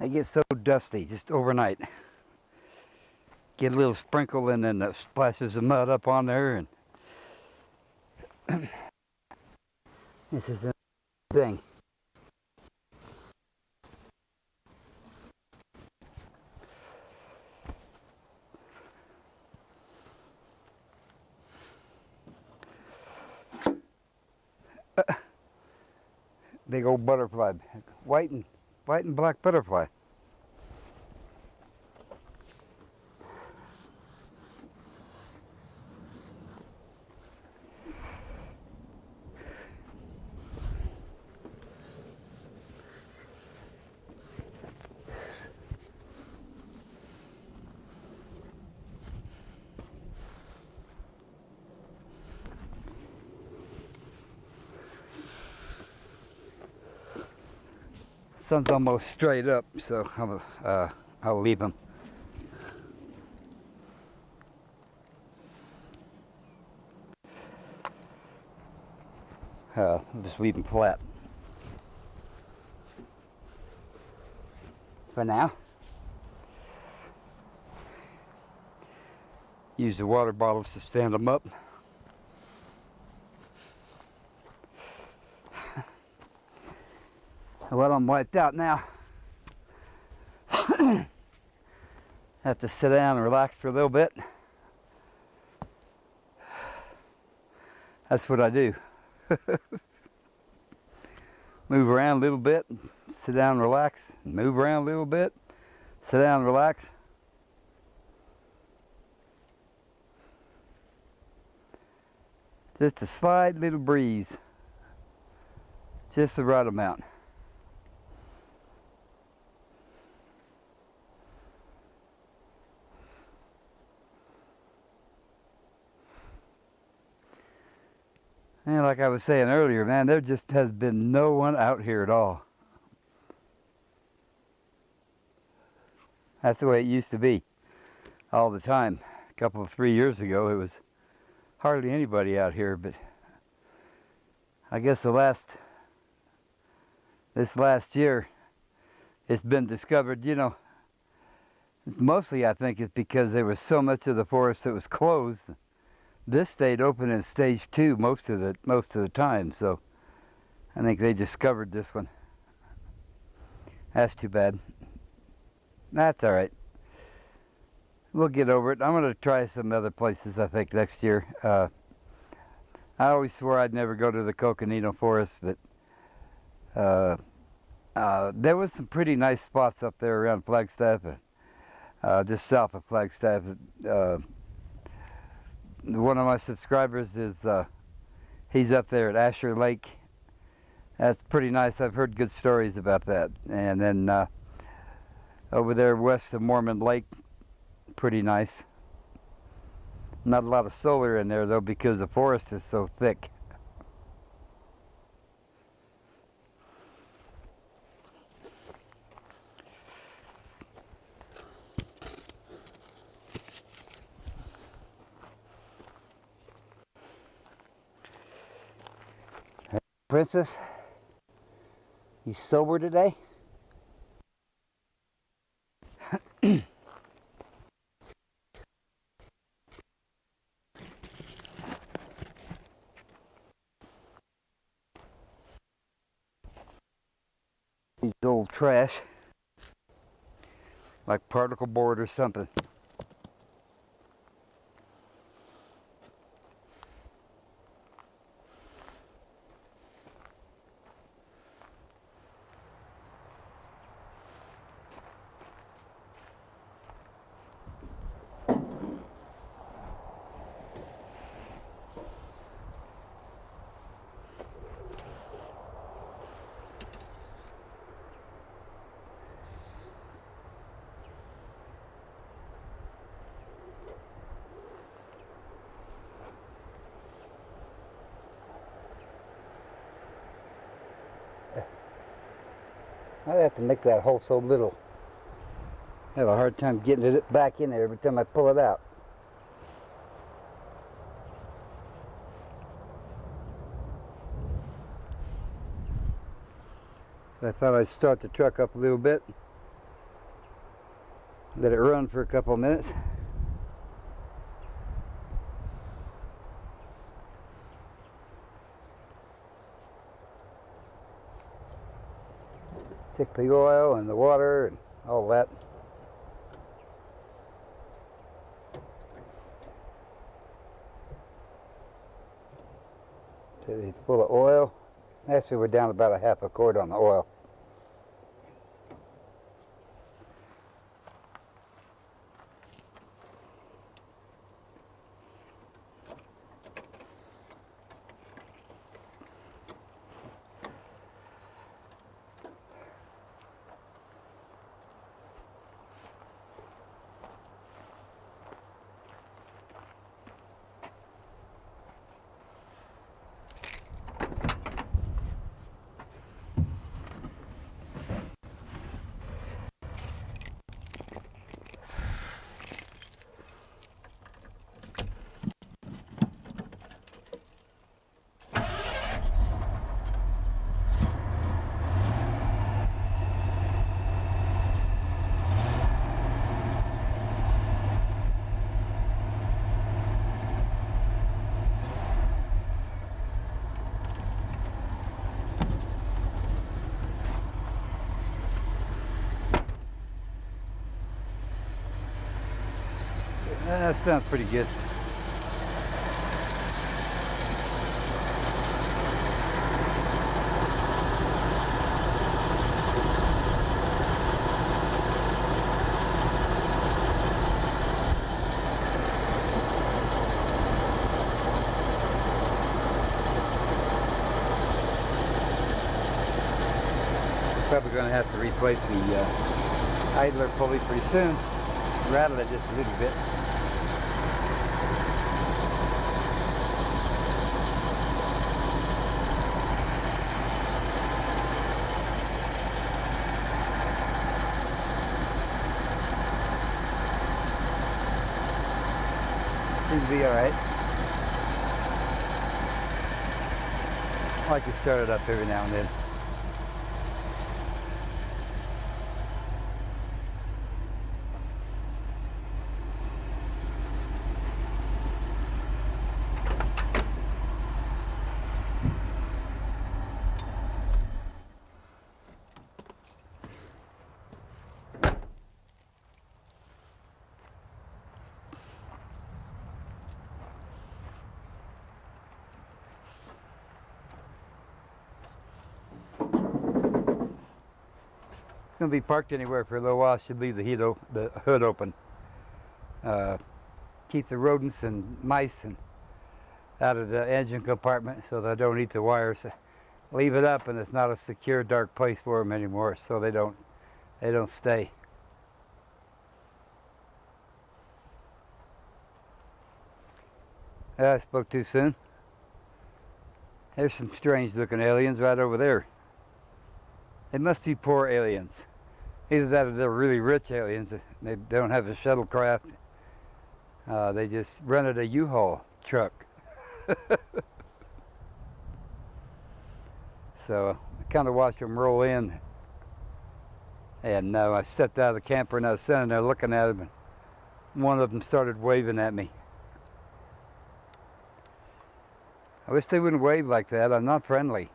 They get so dusty just overnight. Get a little sprinkle and then the splashes of mud up on there, and this is the thing. Big old butterfly, white and black butterfly. Sun's almost straight up, so I'll leave them. I'll just leave them flat for now. Use the water bottles to stand them up. Well, I'm wiped out now. Have to sit down and relax for a little bit. That's what I do. Move around a little bit, sit down, relax. Move around a little bit, sit down, relax. Just a slight little breeze. Just the right amount. And like I was saying earlier, man, there just has been no one out here at all. That's the way it used to be all the time. A couple of 3 years ago, it was hardly anybody out here, but I guess this last year, it's been discovered, you know, mostly I think it's because there was so much of the forest that was closed. This stayed open in stage 2 most of the time, so I think they discovered this one. That's too bad. That's all right. We'll get over it. I'm going to try some other places, I think, next year. I always swore I'd never go to the Coconino Forest, but there was some pretty nice spots up there around Flagstaff, just south of Flagstaff. One of my subscribers is, he's up there at Asher Lake. That's pretty nice. I've heard good stories about that. And then over there west of Mormon Lake, pretty nice. Not a lot of solar in there though because the forest is so thick. Princess, you sober today? These old trash, like particle board or something. I have to make that hole so little. I have a hard time getting it back in there every time I pull it out. So I thought I'd start the truck up a little bit. Let it run for a couple of minutes. Take the oil and the water and all that. So it's full of oil. Actually, we're down about a half a quart on the oil. That sounds pretty good. Probably going to have to replace the idler pulley pretty soon. Rattle it just a little bit. Seems to be alright. I like to start it up every now and then. Going to be parked anywhere for a little while. Should leave the hood open. Keep the rodents and mice and out of the engine compartment so they don't eat the wires. Leave it up and it's not a secure dark place for them anymore, so they don't stay. I spoke too soon. There's some strange looking aliens right over there. They must be poor aliens. Either that or they're really rich aliens. They don't have a shuttlecraft. They just rented a U-Haul truck. So I kind of watched them roll in. And I stepped out of the camper and I was standing there looking at them. And one of them started waving at me. I wish they wouldn't wave like that. I'm not friendly.